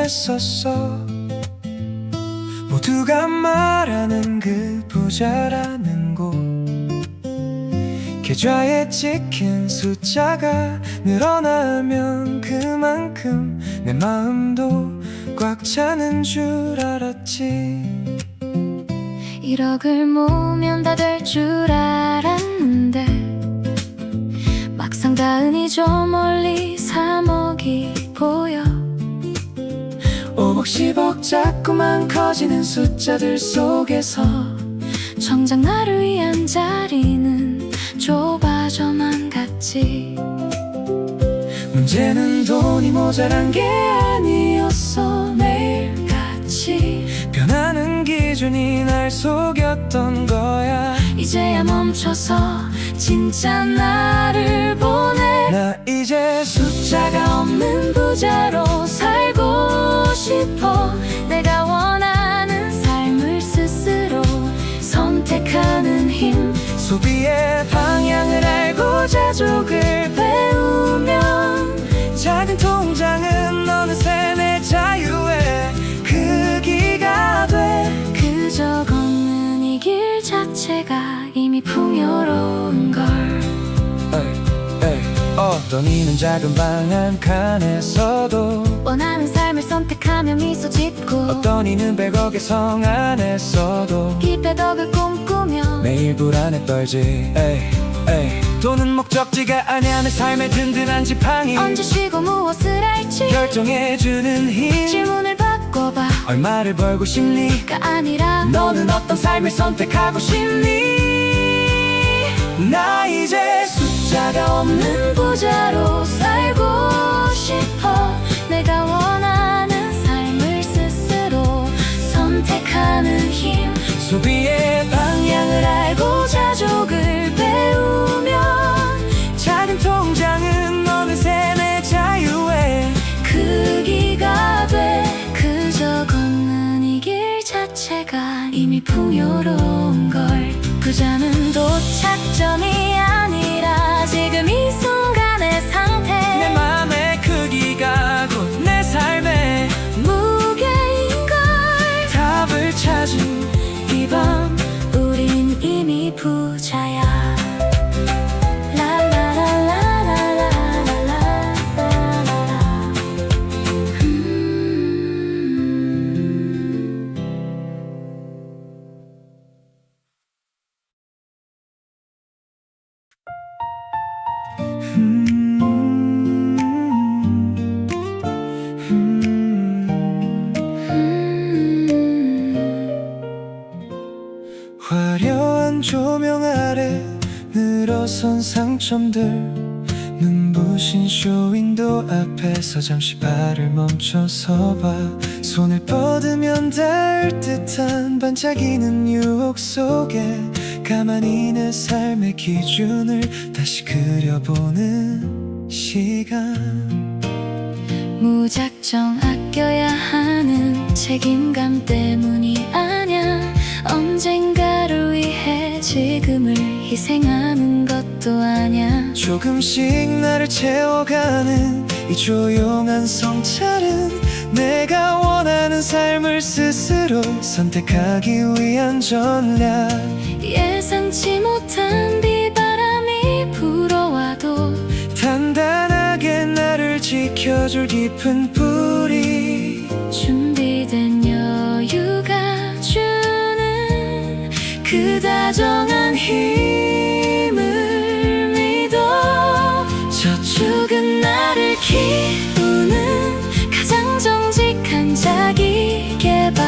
했었어. 모두가 말하는 그 부자라는 곳, 계좌에 찍힌 숫자가 늘어나면 그만큼 내 마음도 꽉 차는 줄 알았지. 1억을 모으면 다 될 줄 알았는데 막상 닿으니 저 멀리 3억이 보여. 5억 10억 자꾸만 커지는 숫자들 속에서 정작 나를 위한 자리는 좁아져만 갔지. 문제는 돈이 모자란 게 아니었어. 매일같이 변하는 기준이 날 속였던 거야. 이제야 멈춰서 진짜 나를 보내. 나 이제 숫자가 없는 부자로 살고 싶어. 내가 원하는 삶을 스스로 선택하는 힘, 소비의 방향을 알고 자족을 배우면 작은 통장은 어느새 내 자유의 크기가 돼. 그저 걷는 이 길 자체가 이미 풍요로운 걸. 어떤 이는 작은 방 한 칸에서도 원하는 삶을 선택하며 미소 짓고, 어떤 이는 100억의 성 안에서도 기회덕을 꿈꾸며 매일 불안에 떨지. 돈은 목적지가 아니야. 내 삶의 든든한 지팡이, 언제 쉬고 무엇을 할지 결정해주는 힘. 질문을 바꿔봐. 얼마를 벌고 싶니?가 아니라 너는 어떤 삶을 선택하고 싶니? 나 이제 숫자가 없는 부자로 살고 싶어. 내가 원하는 삶을 스스로 선택하는 힘, 소비의 방향을 알고 자족을 배우면 작은 통장은 어느새 내 자유의 크기가 돼. 그저 걷는 이 길 자체가 이미 풍요로운 걸. 부자는 도착점이 아니라 지금 이 순간의 상태. 내 맘의 크기가 곧 내 삶의 무게인걸. 답을 찾은 이 밤 우린 이미 부자야. 화려한 조명 아래 늘어선 상점들, 눈부신 쇼윈도 앞에서 잠시 발을 멈춰서 봐. 손을 뻗으면 닿을 듯한 반짝이는 유혹 속에 가만히 내 삶의 기준을 다시 그려보는 시간. 무작정 아껴야 하는 책임감 때문이 아냐. 언젠가를 위해 지금을 희생하는 것도 아냐. 조금씩 나를 채워가는 이 조용한 성찰은 내가 원하는 삶을 스스로 선택하기 위한 전략. 예상치 못한 비바람이 불어와도 단단하게 나를 지켜줄 깊은 뿌리, 준비된 여유가 주는 그 다정한 힘을 믿어. 저축은 나를 키우는 가장 정직한 자기 개발.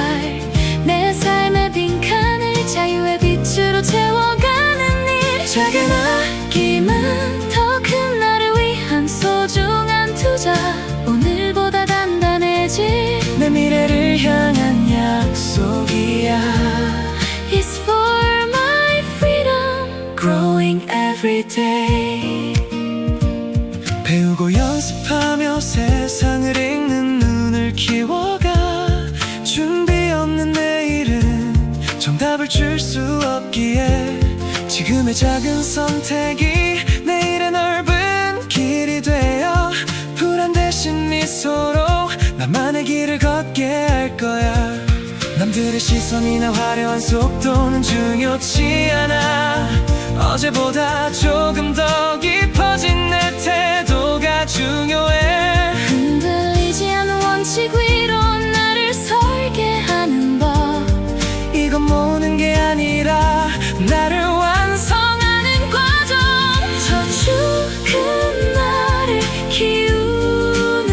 내 삶의 빈칸을 자유의 빛으로 채워가는 일. 작은 아낌은 더 큰 나를 위한 소중한 투자. 오늘보다 단단해질 내 미래를 향한 약속이야. It's for my freedom, Growing every day. 배우고 연습하며 세상을 읽는 눈을 키워가. 준비 없는 내일은 정답을 줄 수 없기에 지금의 작은 선택이 내일의 넓은 길이 되어 불안 대신 미소로 나만의 길을 걷게 할 거야. 남들의 시선이나 화려한 속도는 중요치 않아. 어제보다 조금 더 깊어진 내 태도가 중요해. 흔들리지 않는 원칙 위로 나를 설계하는 법. 이건 모으는 게 아니라 나를 완성하는 과정. 저축은 나를 키우는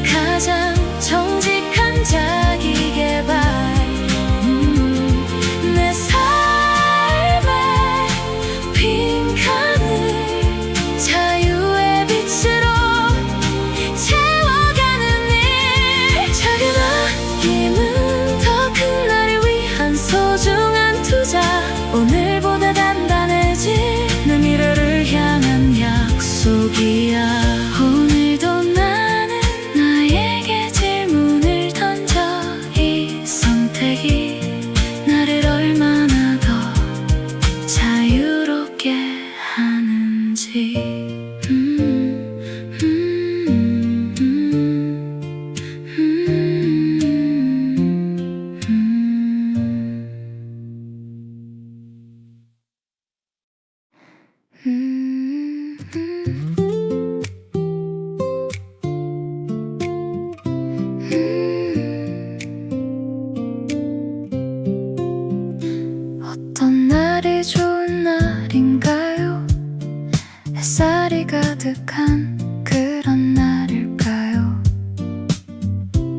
가장 정직한 자기 개발. 내 삶의 빈칸을 자유의 빛으로 채워가는 일. 작은 아낌은 더 큰 나를 위한 소중한 투자. 오늘보다 단단해지는 미래를 향한 약속이야. 오늘도 나는 나에게 질문을 던져. 이 선택이 나를 얼마나 더 자유롭게 하는지. 어떤 날이 좋은 날인가요? 햇살이 가득한 그런 날일까요?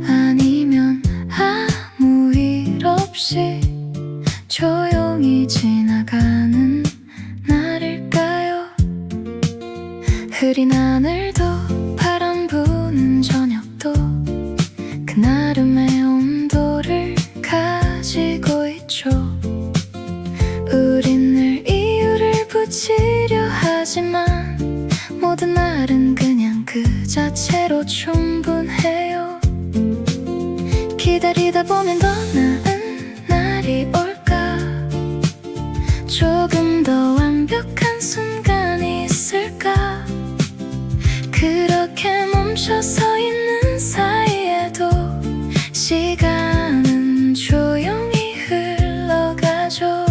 아니면 아무 일 없이 조용히 지나가는 날일까요? 흐린 하늘도 바람 부는 저녁도 그 나름의 온도를 가지고 있죠. 우린 늘 이유를 붙이려 하지만 모든 날은 그냥 그 자체로 충분해요. 기다리다 보면 더 나은 날이 올까? 조금 더 완벽한 순간이 있을까? 그렇게 멈춰서 있는 사이에도 시간은 조용히 흘러가죠.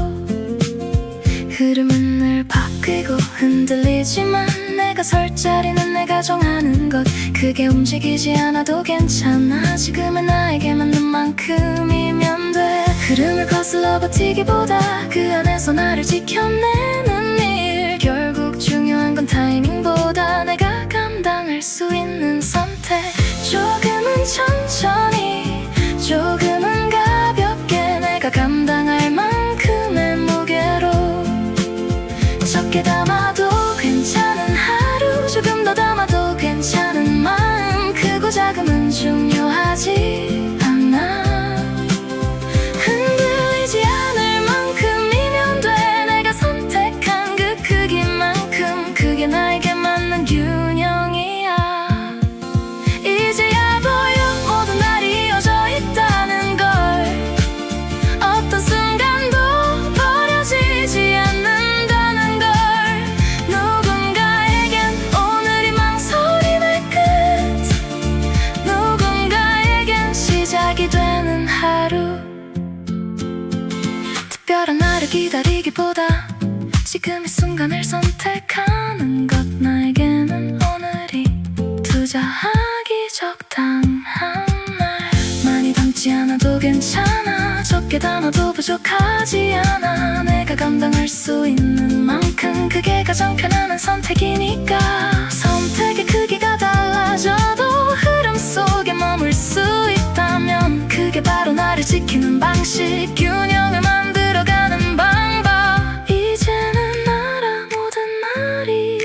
흐름은 늘 바뀌고 흔들리지만 내가 설 자리는 내가 정하는 것. 크게 움직이지 않아도 괜찮아. 지금의 나에게 맞는 만큼이면 돼. 흐름을 거슬러 버티기보다 그 안에서 나를 지켜내는 일. 결국 중요한 건 타이밍보다 내가 감당할 수 있는 선택. 조금은 천천히, 조금은 가볍게 내가 감당할 만큼의 무게로 적게 담아도 괜찮은 하루, 조금 더 담아도 괜찮은 마음. 크고 작음은 중요하지 않아. 흔들리지 않을 만큼이면 돼. 내가 선택한 그 크기만큼 그게 나에게 맞는 균형이야. 이제야 보여 모든 날이 이어져 있다는 걸. 어떤 순간도 버려지지 않는다는 걸. 누군가에겐 오늘이 망설임의 끝, 누군가에겐 시작이 되는 하루. 특별한 날을 기다리기보다 지금 이 순간을 선택하는 것. 나에게는 오늘이 투자하기 적당한 날. 많이 담지 않아도 괜찮아. 적게 담아도 부족하지 않아. 내가 감당할 수 있는 만큼 그게 가장 편안한 선택이니까. 선택의 크기가 달라져도 흐름 속에 머물 수 있다면 그게 바로 나를 지키는 방식. 균형을 만들어가는 방법. 이제는 나라 모든 날이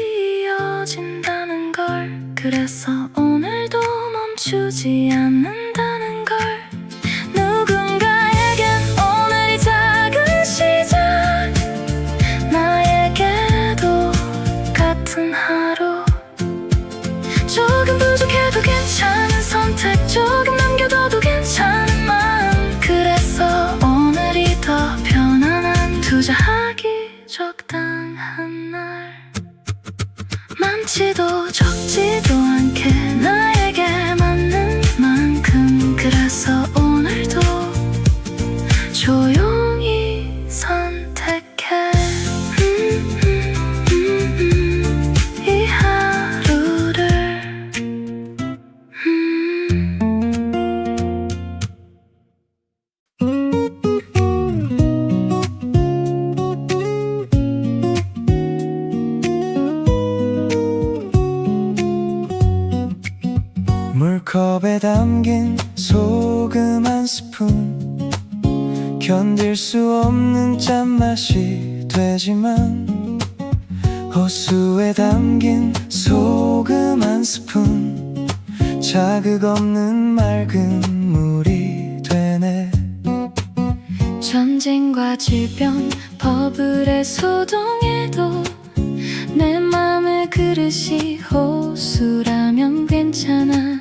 이어진다는 걸. 그래서 오늘도 멈추지 않는다는 걸. 누군가에겐 오늘이 작은 시작, 나에게도 같은 하루. 조금 부족해도 괜찮은 선택, 조금 남겨둬도 괜찮은 마음. 그래서 오늘이 더 편안한 투자하기 적당한 날. 많지도 적지도 않게 나에게 맞는 말. 담긴 소금 한 스푼 견딜 수 없는 짠맛이 되지만 호수에 담긴 소금 한 스푼 자극 없는 맑은 물이 되네. 전쟁과 질병 버블에 소동해도 내 맘의 그릇이 호수라면 괜찮아.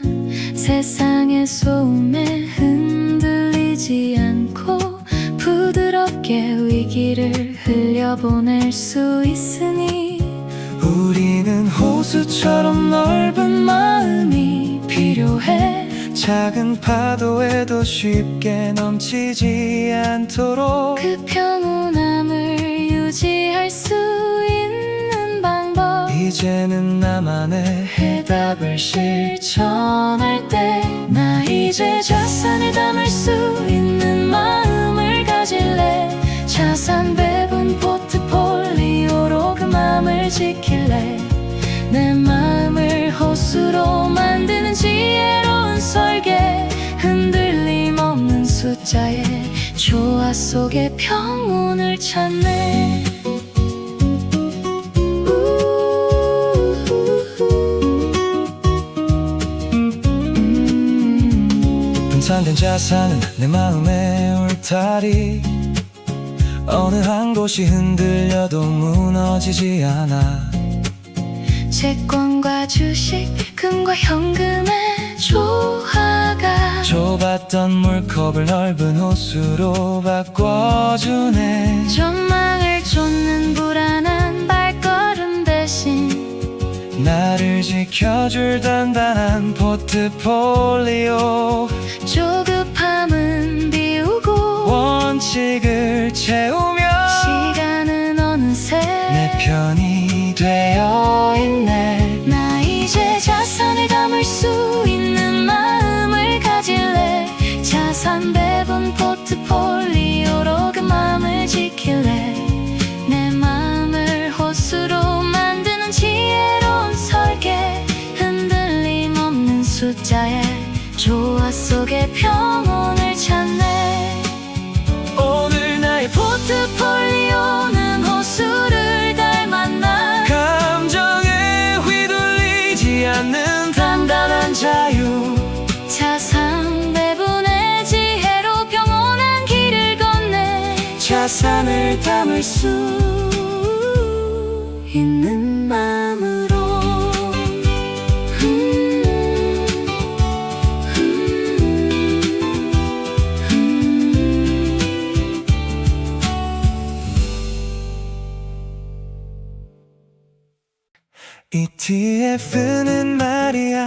세상의 소음에 흔들리지 않고 부드럽게 위기를 흘려보낼 수 있으니 우리는 호수처럼 넓은 마음이 필요해. 작은 파도에도 쉽게 넘치지 않도록 그 평온함을 유지할 수 있는 방법, 이제는 나만의 해답을 실천할 때 나 이제 자산을 담을 수 있는 마음을 가질래. 자산 배분 포트폴리오로 그 마음을 지킬래. 내 마음을 호수로 만드는 지혜로운 설계, 흔들림 없는 숫자에 조화 속에 평온을 찾네. 분산된 자산은 내 마음의 울타리. 어느 한 곳이 흔들려도 무너지지 않아. 채권과 주식, 금과 현금의 조화가 좁았던 물컵을 넓은 호수로 바꿔주네. 전망을 쫓는 불안한 발걸음 대신 나를 지켜줄 단단한 포트폴리오. 조급함은 비우고 원칙을 채우며 시간은 어느새 내 편이 되어 있네. 나 이제 자산을 담을 수 있는 마음을 가질래. 자산 배분 포트폴리오로 그 마음을 지킬래. 내 마음을 호수로 만드는 지혜로운 설계, 흔들림 없는 숫자에 조화 속에 평온을 찾네. 오늘 나의 포트폴리오는 호수를 닮았나. 감정에 휘둘리지 않는 단단한 자유. 자산 배분의 지혜로 평온한 길을 걷네. 자산을 담을 수 있는 마음으로 ETF는 말이야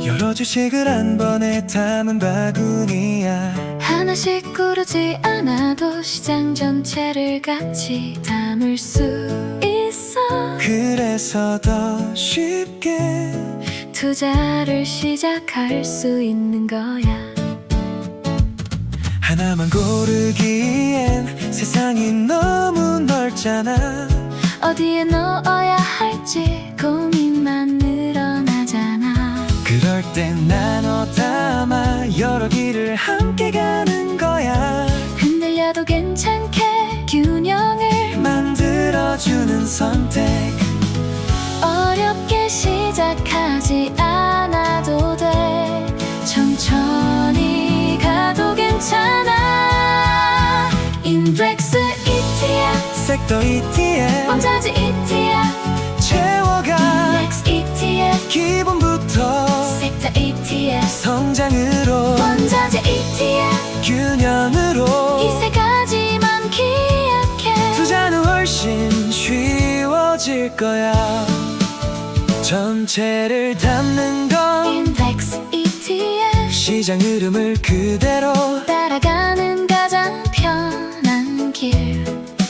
여러 주식을 한 번에 담은 바구니야. 하나씩 고르지 않아도 시장 전체를 같이 담을 수 있어. 그래서 더 쉽게 투자를 시작할 수 있는 거야. 하나만 고르기엔 세상이 너무 넓잖아. 어디에 넣어야 할지 고민만 늘어나잖아. 그럴 땐 나눠 담아 여러 길을 함께 가는 거야. 흔들려도 괜찮게 균형을 만들어주는 선택. 어렵게 시작하지 않아도 돼. 천천히 가도 괜찮아. 인덱스 ETF, 섹터 ETF, 원자재 ETF, 채워가 인덱스 ETF, 기본부터 섹터 ETF, 성장으로 원자재 ETF, 균형으로 이 세 가지만 기억해. 투자는 훨씬 쉬워질 거야. 전체를 담는 건 인덱스 ETF, 시장 흐름을 그대로 따라가는 가장 편한 길.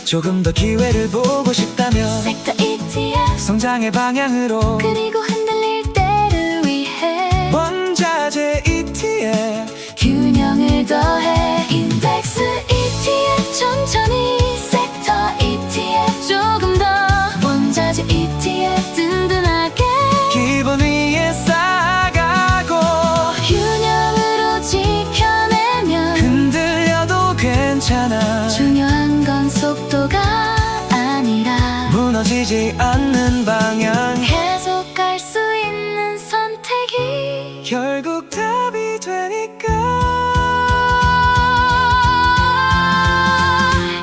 조금 더 기회를 보고 싶다면 섹터 ETF, 성장의 방향으로 그리고 흔들릴 때를 위해 원자재 ETF 균형을 더해. 인덱스 ETF, 천천히 섹터 ETF, 조금 더 원자재 ETF, 든든하게 기본 위에 쌓아가고 균형을 속도가 아니라 무너지지 않는 방향 계속 갈 수 있는 선택이 결국 답이 되니까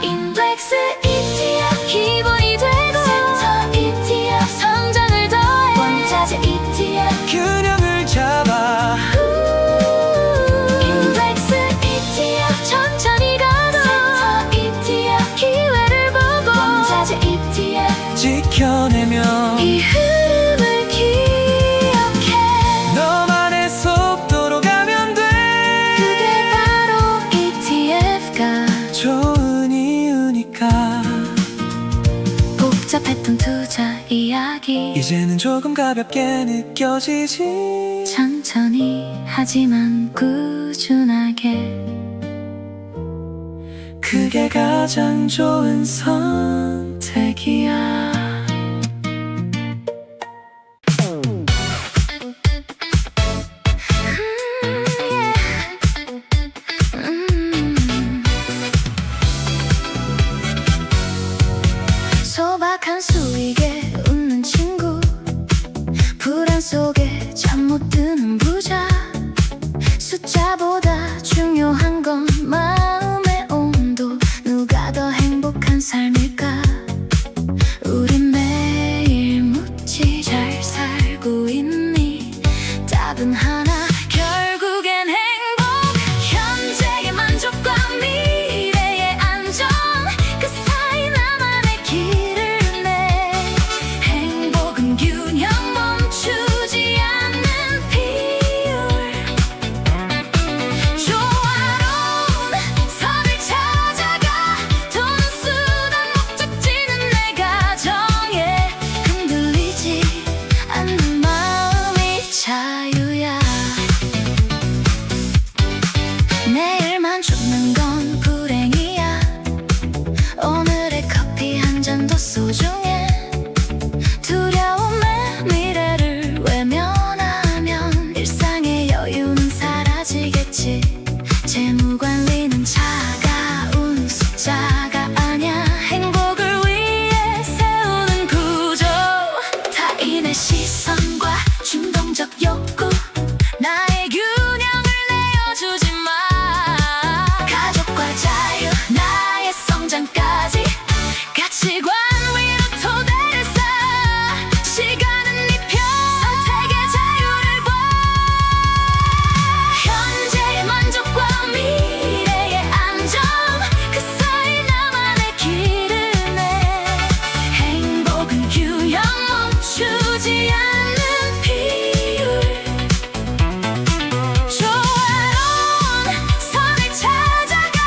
인덱스 ETF 기본이 되고 섹터 ETF 성장을 더해 원자재 ETF 균형을 잡아 인덱스 ETF 천천히 가도 섹터 ETF 기회를 보고 원자재 ETF 지켜내며 이 흐름을 기억해 너만의 속도로 가면 돼 그게 바로 ETF가 좋은 이유니까 복잡했던 투자 이야기 이제는 조금 가볍게 느껴지지 천천히 하지만 꾸준하게 그게 가장 좋은 선택이야 소박한 수익에 웃는 친구 불안 속에 잠 못 드는 부자 숫자보다 중요한 건 마음의 온도 누가 더 행복한 삶일까 우린 매일 묻지 잘 살고 있니 답은 하나 결국엔 행복 현재의 만족과 미래의 안정 그 사이 나만의 길을 내 행복은 균형 멈추지 않는 비율 조화로운 선을 찾아가 돈 수단 목적지는 내가 정해 흔들리지 않는 마음이 자유야 내일만 죽는 건 불행이야 오늘의 커피 한 잔도 소중해 두려움의 미래를 외면하면 일상의 여유는 사라지겠지 재무관리는 차가운 숫자가 아냐 행복을 위해 세우는 구조 타인의 시선과 충동적 욕구 나의 균형을 내어주지 마 가족과 자유 나의 성장까지 가치관 위로 토대를 쌓아 시간은 네 편 선택의 자유를 봐 현재의 만족과 미래의 안정 그 사이 나만의 길을 내 행복은 균형 멈추지 않는 비율 조화로운 선을 찾아가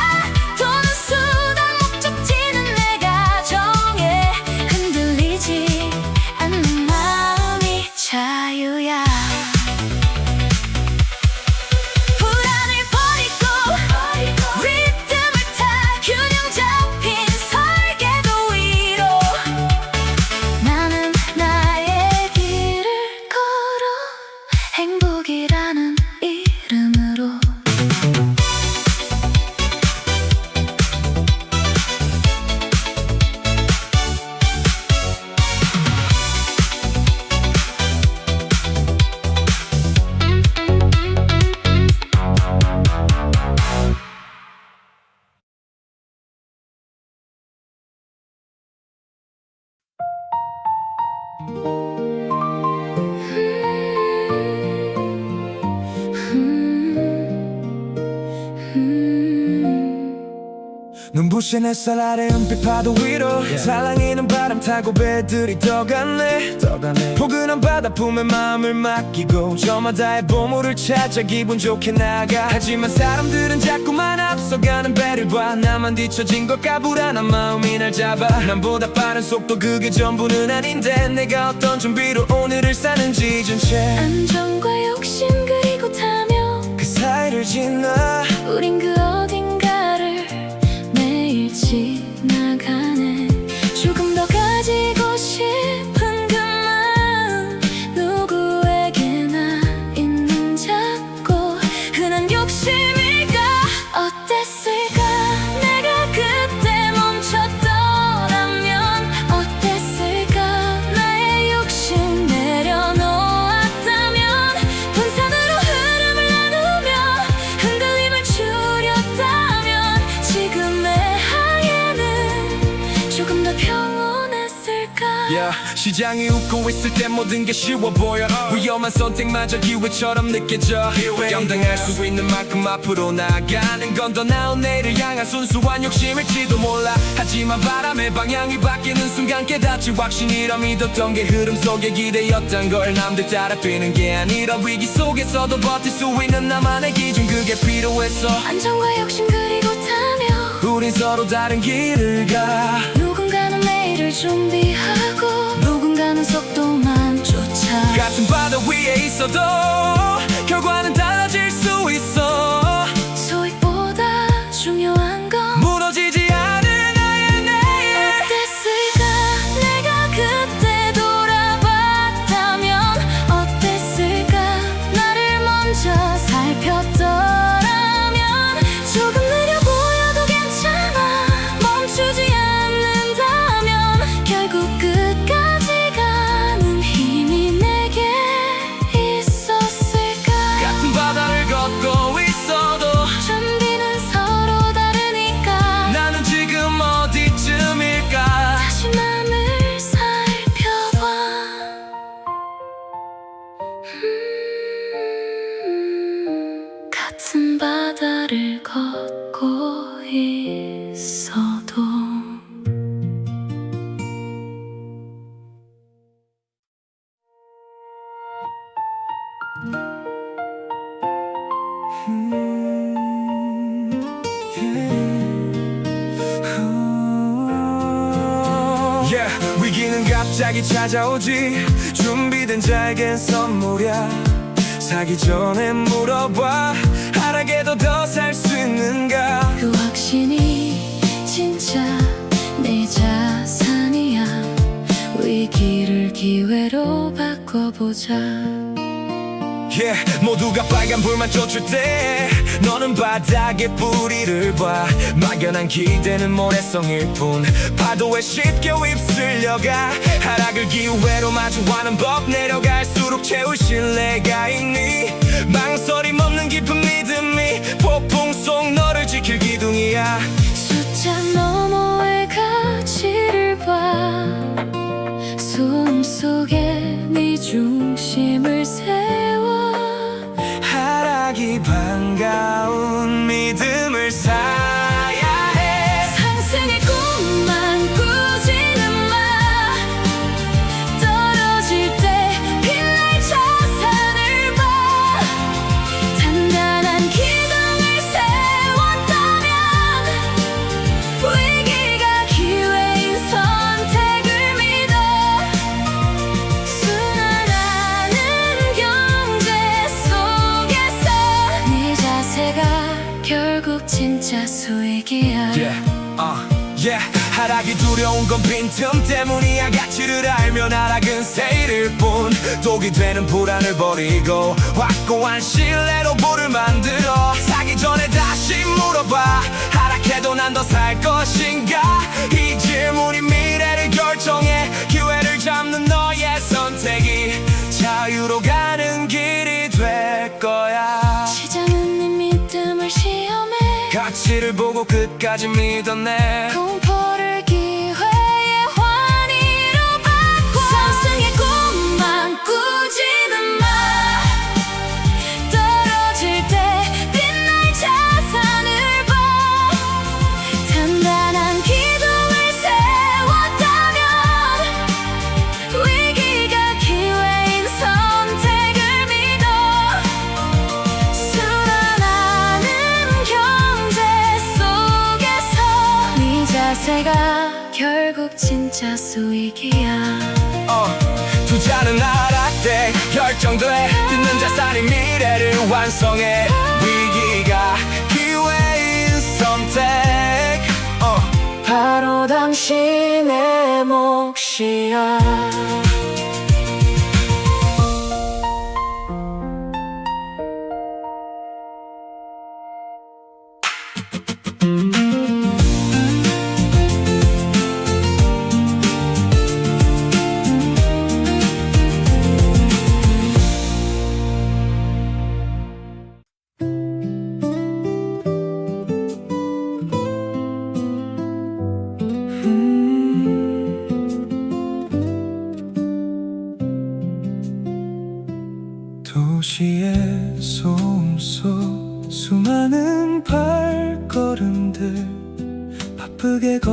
돈은 수단 목적지는 내가 정해 흔들리지 않는 마음이 자유야 불안을 버리고 리듬을 타 균형 잡힌 설계도 위로 나는 나의 길을 걸어 행복이라는 이름으로 눈부신 햇살 아래 은빛 파도 위로 살랑이는 바람 타고 배들이 떠가네 포근한 바다 품에 마음을 맡기고 저마다의 보물을 찾아 기분 좋게 나가 하지만 사람들은 자꾸만 앞서가는 배를 봐 나만 뒤처진 걸까 불안한 마음이 날 잡아 남보다 빠른 속도 그게 전부는 아닌데 내가 어떤 준비로 오늘을 사는지 잊은 채 안정과 욕심 그리고 탐욕 그 사이를 지나 우린 그 어딘가를 매일 지나가네 조금 더 가지고 싶은 그 마음 누구에게나 있는 작고 흔한 욕심일까 어땠을까 내가 그때 멈췄던 Yeah, 시장이 웃고 있을 때 모든 게 쉬워 보여 위험한 선택마저 기회처럼 느껴져 감당할 수 있는 만큼 앞으로 나아가는 건 더 나은 내일을 향한 순수한 욕심일지도 몰라 하지만 바람의 방향이 바뀌는 순간 깨닫지 확신이라 믿었던 게 흐름 속의 기대였던 걸 남들 따라 뛰는 게 아니라 위기 속에서도 버틸 수 있는 나만의 기준 그게 필요했어 안정과 욕심 그리고 탐욕 우린 서로 다른 길을 가 누군가는 내일을 준비하고 누군가는 속도만 쫓아 같은 바다 위에 있어도 결과는 달라질 수 있어 소익보다 중요한 건 무너지지 않을 나의 내일 어땠을까 내가 그때 돌아봤다면 어땠을까 나를 먼저 살폈더라면 조금 느려 보여도 괜찮아 멈추지 않는다면 결국 끝까지 가는 힘이 내게 있었을까 같은 바다를 걷고 있어도 준비는 서로 다르니까 나는 지금 어디쯤일까 다시 맘을 살펴봐 같은 바다를 걷고 있어도 Yeah, 위기는 갑자기 찾아오지 준비된 자에겐 선물이야 사기 전에 물어봐 하락에도 더 살 수 있는가 그 확신이 진짜 내 자산이야 위기를 기회로 바꿔보자 Yeah, 모두가 빨간 불만 쫓을 때 너는 바닥에 뿌리를 봐 막연한 기대는 모래성일 뿐 파도에 쉽게 휩쓸려가 하락을 기회로 마주하는 법 내려갈수록 채울 신뢰가 있니 망설임 없는 깊은 믿음이 폭풍 속 너를 지킬 기둥이야 숫자 너머의 가치를 봐 숨속에 네 중심을 세워 하락이 반가운 믿음을 쌓아야 해 상승의 꿈만 꾸지는 마 떨어질 때 빛날 자산을 봐 단단한 기둥을 세웠다면 위기가 기회인 선택을 믿어 순환하는 경제 속에서 네 자세가 결국 진짜 수익이야 Yeah, 하락이 두려운 건 빈틈 때문이야 가치를 알면 하락은 세일일 뿐 독이 되는 불안을 버리고 확고한 신뢰로 볼을 만들어 사기 전에 다시 물어봐 하락해도 난 더 살 것인가 이 질문이 미래를 결정해 기회를 잡는 너의 선택이 자유로 가는 길이 될 거야 시장은 네 믿음을 시험해 가치를 보고 끝까지 믿었네 공포를 기회의 환희로 바꿔 상승의 꿈만 꾸지는 마 떨어질 때 빛날 자산을 봐 단단한 기둥을 세웠다면 위기가 기회인 선택을 믿어 순환하는 경제 속에서 네 자세가 결국 진짜 수익이야 투자는 하락돼 결정돼 듣는 자산이 미래를 완성해 위기가 기회인 선택 바로 당신의 몫이야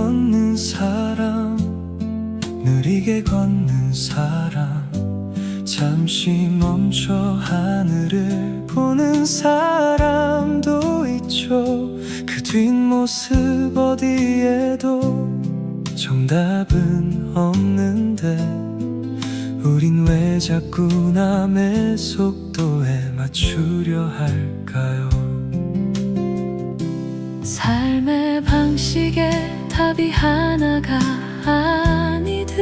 걷는 사람, 느리게 걷는 사람, 잠시 멈춰 하늘을 보는 사람도 있죠. 그 뒷모습 어디에도 정답은 없는데 우린 왜 자꾸 남의 속도에 맞추려 할까요? 삶의 방식에 답이 하나가 아니듯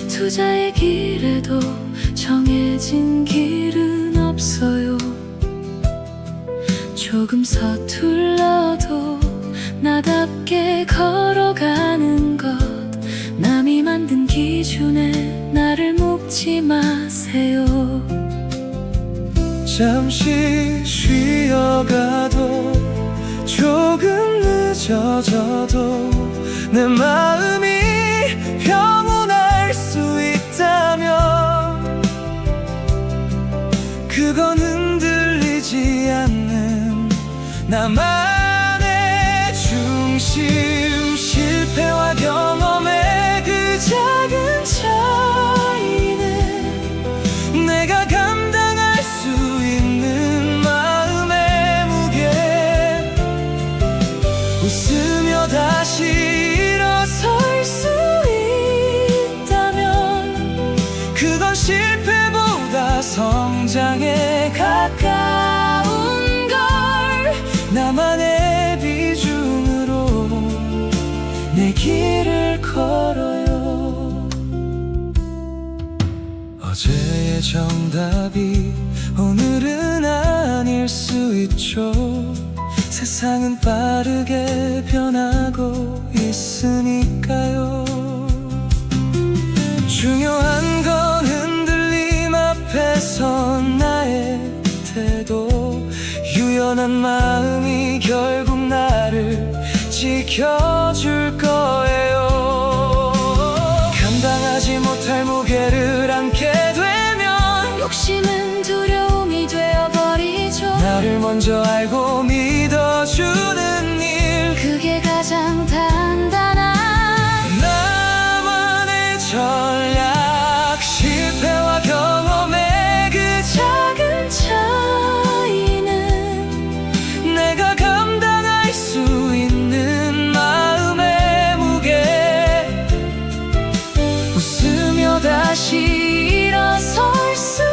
투자의 길에도 정해진 길은 없어요. 조금 서툴러도 나답게 걸어가는 것, 남이 만든 기준에 나를 묶지 마세요. 잠시 쉬어가도 조금 늦어져도 내 마음이 평온할 수 있다면 그건 흔들리지 않는 나만의 중심, 실패와 경험의 그 작은 차이는 내가 감당할 수 있는 마음의 무게. 웃으며 다시 일어설 수 있다면 그건 실패보다 성장에 가까운 걸. 나만의 비중으로 내 길을 걸어요. 어제의 정답이 오늘은 아닐 수 있죠. 세상은 빠르게 변하고 있으니까요. 중요한 건 흔들림 앞에서 나의 태도, 유연한 마음이 결국 나를 지켜줄 거예요. 감당하지 못할 무게를 안게 되면 욕심은 두려움이 되어버리죠. 나를 먼저 알고 믿어주는 일, 그게 가장 단단한 나만의 전략. 실패와 경험의 그 작은 차이는 내가 감당할 수 있는 마음의 무게. 웃으며 다시 일어설 수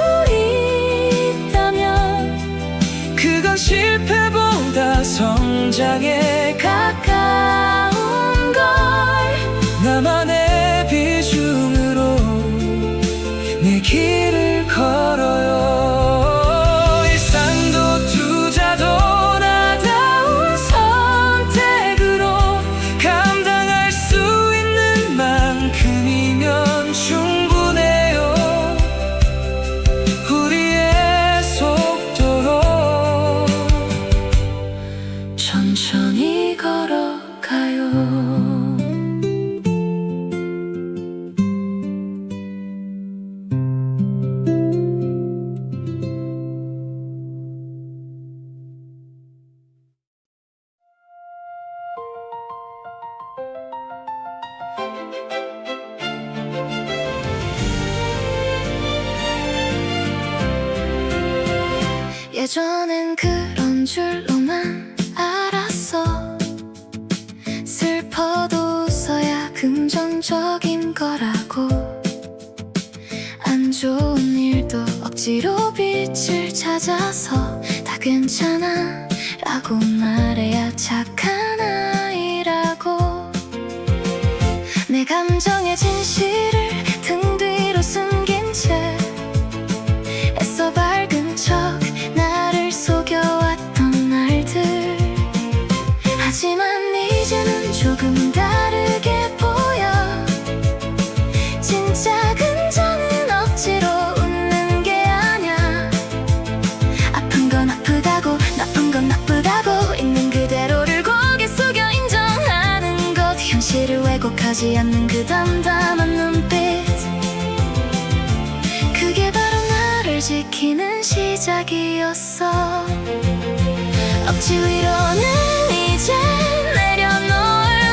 있다면 그건 실패보다 성장에 가까운 걸. 나만의 비중으로 내 길을 걸어요. 일상도 투자도 나다운 선택으로 감당할 수 있는 만큼이면 충분해요. 우리의 속도로 천천히 걸어가요. 예전엔 그런 줄로만 알았어. 슬퍼도 웃어야 긍정적인 거라고. 안 좋은 일도 억지로 빛을 찾아서 다 괜찮아 라고 말해야 착한 아이라고. 내 감정의 진실을 등 뒤로 숨긴 채 애써 밝은 척 나를 속여왔던 날들. 하지만 이제는 조금 다르게 보여. 진짜 긍정은 억지로 웃는 게 아냐. 아픈 건 아프다고, 나쁜 건 나쁘다고, 있는 그대로를 고개 숙여 인정하는 것. 현실을 왜곡하지 않는 그 담담한 눈빛, 그게 바로 나를 지키는 시작이었어. 억지 위로는 이제 내려놓을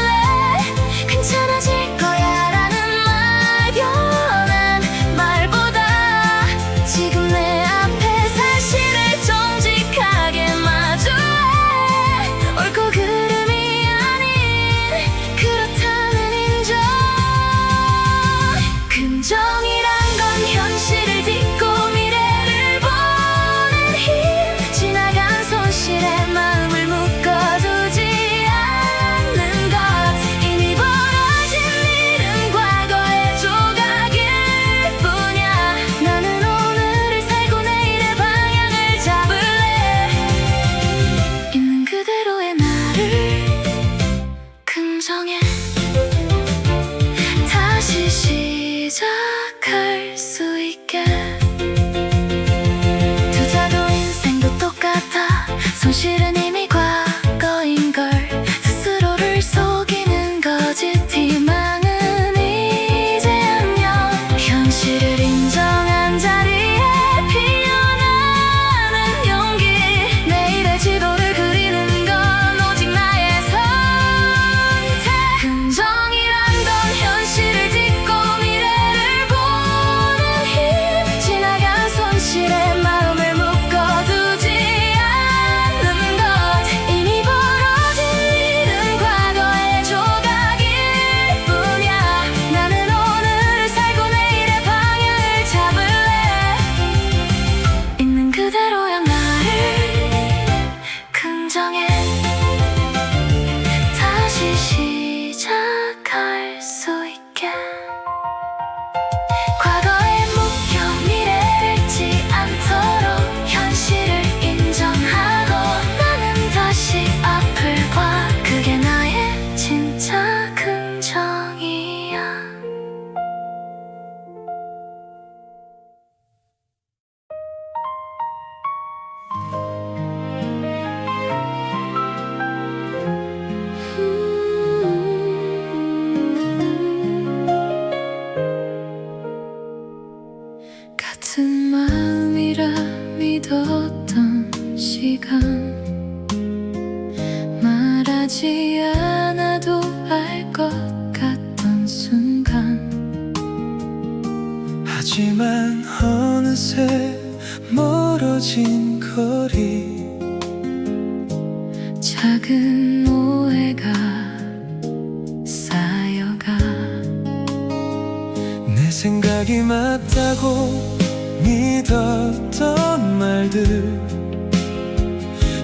생각이 맞다고 믿었던 말들,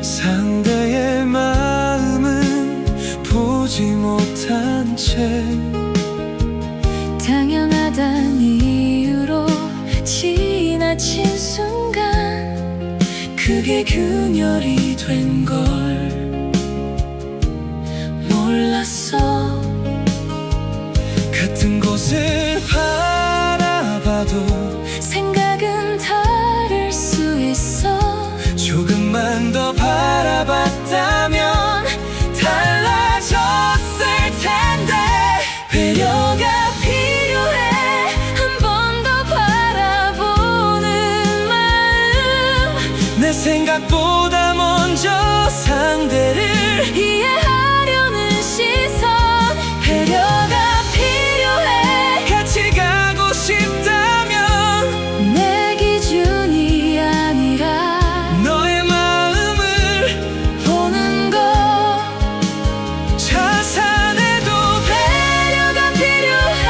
상대의 마음은 보지 못한 채 당연하단 이유로 지나친 순간 그게 균열이 된 걸 몰랐어. 같은 곳을 바라봐도 생각은 다를 수 있어. 조금만 더 바라봤다면 달라졌을 텐데. 배려가 필요해. 한 번 더 바라보는 마음, 내 생각보다 먼저 상대를 이해하려는 시선, 배려가 필요해. 같이 가고 싶다면 내 기준이 아니라 너의 마음을 보는 거. 자산해도 배려가 필요해.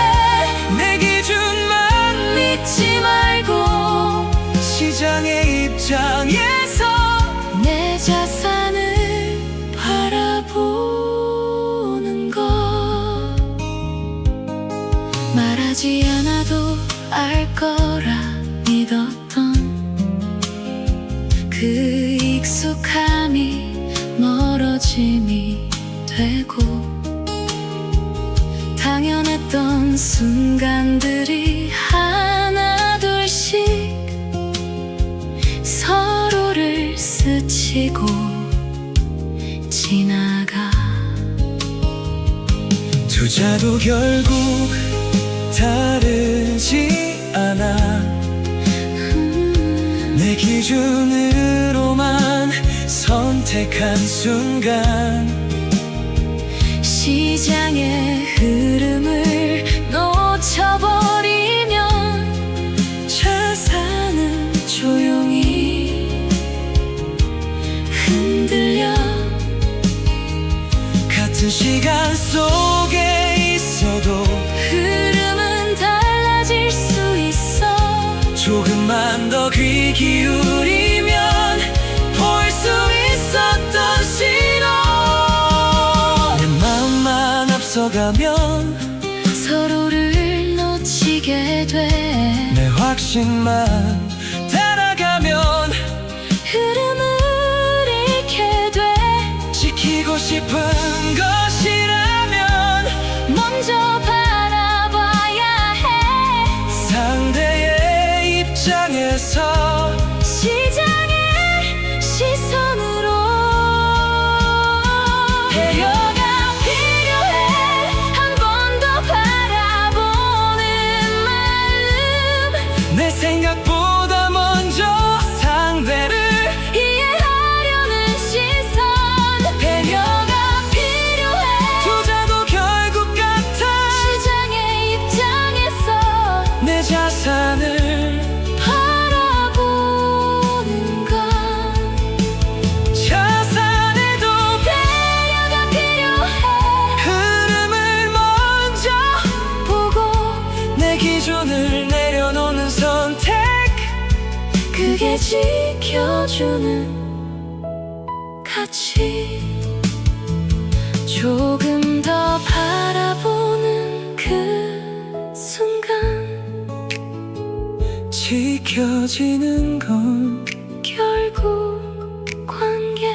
내 기준만 믿지 말고 시장의 입장에서 내 자산을 바라보는 것. 말하지 않아도 알 거라 믿었던 그 익숙함이 멀어짐이 되고, 당연했던 순간들이 하나 둘씩 서로를 스치고 지나가. 투자도 결국 다르지 않아. 내 기준으로만 선택한 순간 시장의 흐름을 놓쳐버리면 자산은 조용히 흔들려. 같은 시간 속에 있어도 흐름은 달라질 수 있어. 조금만 더 귀 기울이면 볼 수 있었던 신호. 내 마음만 앞서가면 서로를 놓치게 돼. 내 확신만 따라가면 흐름을 잃게 돼. 지키고 싶은 것이라면 먼저 바라봐야 해. 상대의 입장에서 시장의 시선으로. 배려가 필요해. 한 번 더 바라보는 마음, 내 생각보다 먼저 상대를 이해하려는 시선, 배려가 필요해. 투자도 결국 같아. 시장의 입장에서 내 자산을 바라보는 것. 자산해도 배려가 필요해. 흐름을 먼저 보고 내 기준을 내려놓는 선택, 그게 지켜주는 가치. 조금 더 바라보는 그 순간 지켜지는 건 결국 관계.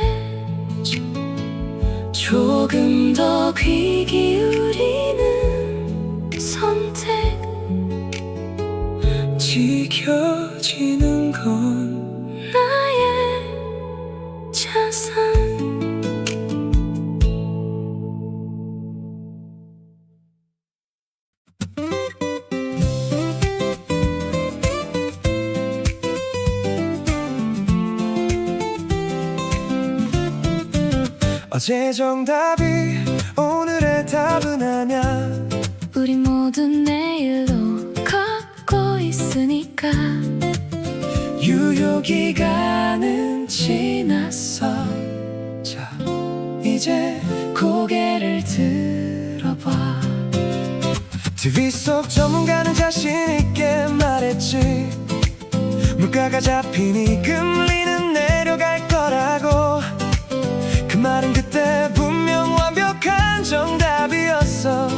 조금 더 귀 기울이는 선택, 지켜지는 건 나의 자산. 어제 정답이 오늘의 답은 아냐. 우리 모두 내일로 걷고 있으니까. 유효기간은 지났어. 자, 이제 고개를 들어봐. TV 속 전문가는 자신있게 말했지. 물가가 잡히니 금리는 내려갈 거라고. 그 말은 그때 분명 완벽한 정답이었어.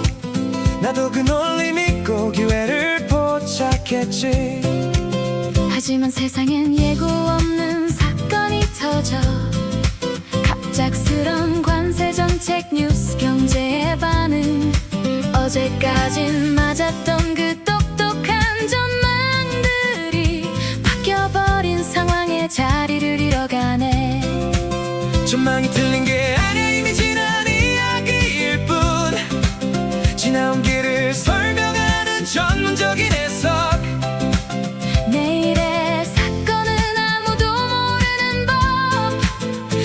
나도 그 논리 믿고 기회를 포착했지. 하지만 세상엔 예고 없는 사건이 터져. 갑작스런 관세 정책, 뉴스, 경제의 반응. 어제까진 맞았던 그 똑똑한 전망들이 바뀌어버린 상황에 자리를 잃어가네. 전망이 틀린 게 아니야, 이미 지난 이야기일 뿐. 지나온 길을 설명하는 전문적인 해석. 내일의 사건은 아무도 모르는 법.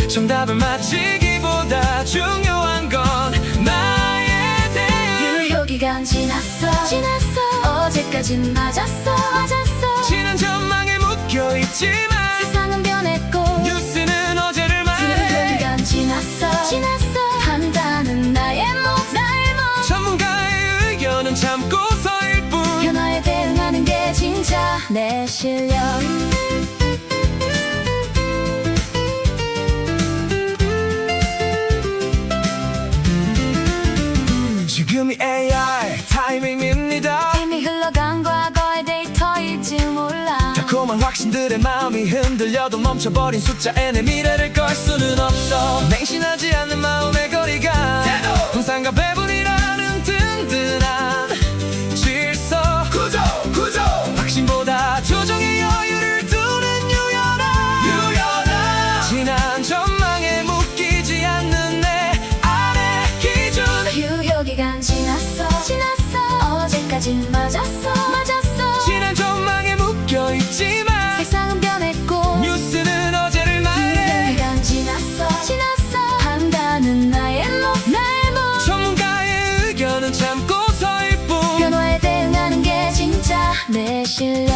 정답을 맞히기보다 중요한 건 나의 대응. 유효기간 지났어. 어제까진 맞았어. 지난 전망에 묶여있지만 세상은 변했고 뉴스는 어제를 말해. 유효기간 지났어. 판단은 나의 몫. 전문가의 의견은 참고서일 뿐. 변화에 대응하는 게 진짜 내 실력. 지금이 AI 타이밍입니다. 이미 흘러간 과거의 데이터일지 몰라. 달콤한 확신들의 마음이 흔들려도 멈춰버린 숫자에 내 미래를 걸 수는 없어. 맹신하지 않는 마음의 거리가 항상과 배분이라는 든든한 질서. 구조 확신보다 조정의 여유를 두는 유연함. 지난 전망에 묶이지 않는 내 안의 기준. 유효기간 지났어. 어제까진 맞았어. 지난 전망에 묶여있지만 세상은 변했고 뉴스는 어제를 말해. 유효기간 지났어. 판단은 나의 몫. 전문가의 의견은 참고서일 뿐. 변화에 대응하는 게 진짜 내 실력.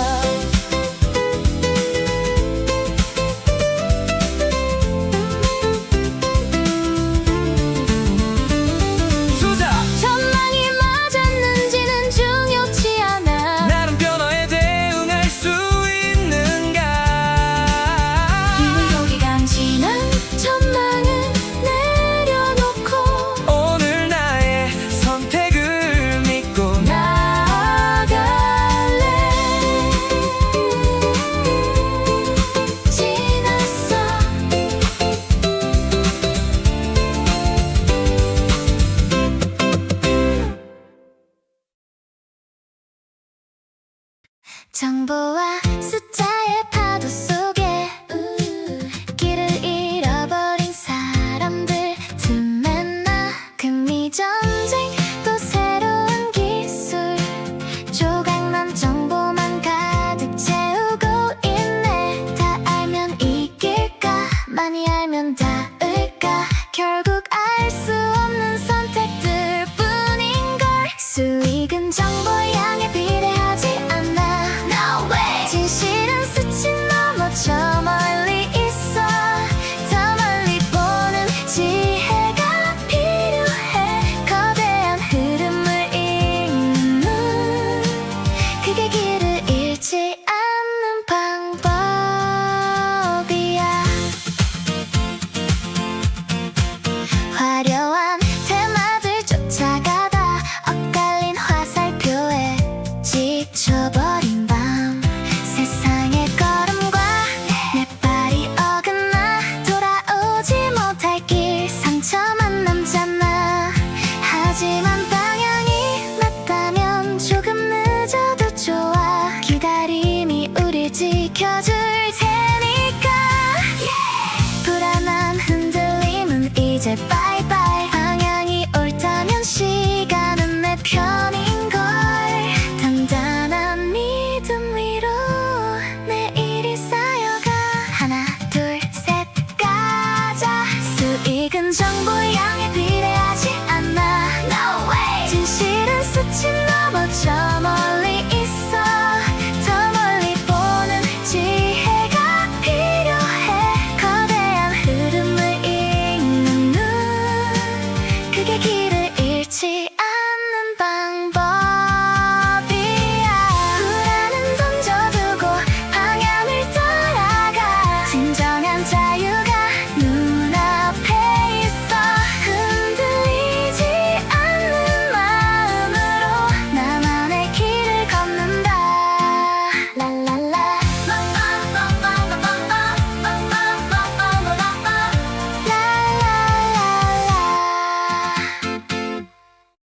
수작 전망이 맞았는지는 중요치 않아. 나는 변화에 대응할 수 있는가. 유효기간 지난 전망은 내려놓고 오늘 나의 선택을 믿고 나아갈래. 지났어. 정보와 숫자의 파도